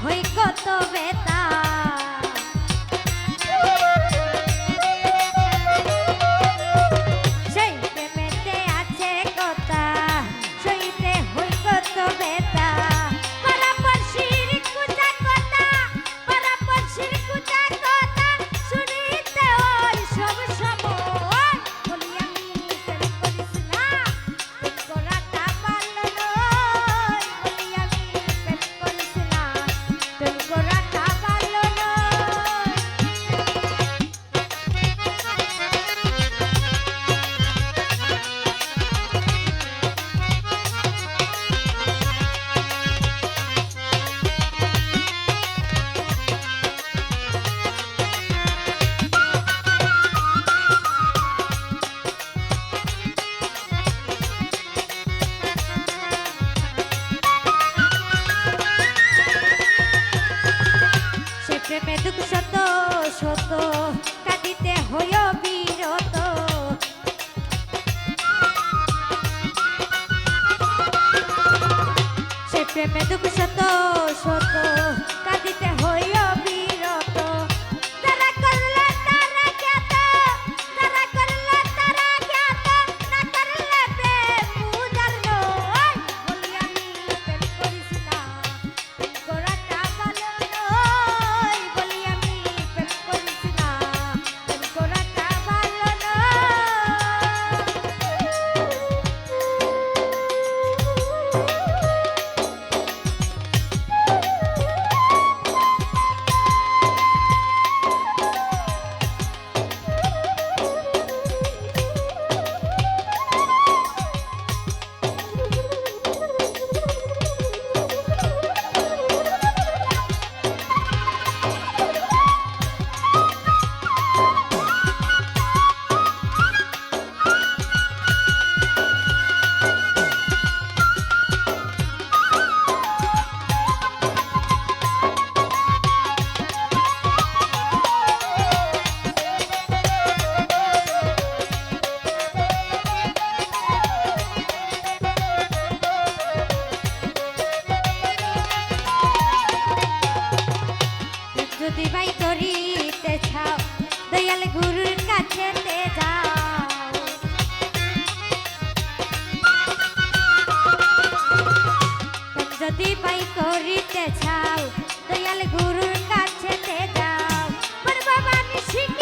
হই কত বেতা সেই প্রেমেতে আছে কথা সইতে হই কত বেতা পরাপরশির কুজা কথা পরাপরশির কুজা কথা শুনিতে হয় সব সময় বলি আমি প্রেম করিস না প্রেম করাটা ভালো নয় বলি আমি প্রেম করিস না প্রেম করাটা ভালো নয় সে প্রেমে দুঃখ শত শত কাঁদিতে হইও বিরত সে প্রেমে দুঃখ শত শত কাঁদিতে হইও বিরত যারা করলে তারা জ্ঞাত যারা করলে তারা জ্ঞাত না করলে প্রেম বুঝার নয় বলি আমি প্রেম করিস না প্রেম করাটা ভালো নয় বলি আমি প্রেম করিস না প্রেম করাটা ভালো নয় যদি বাই করিতে চাও দয়াল গুরুর কাছে যাও যদি বাই করিতে চাও দয়াল গুরুর কাছে যাও বড় বাবা নিশিক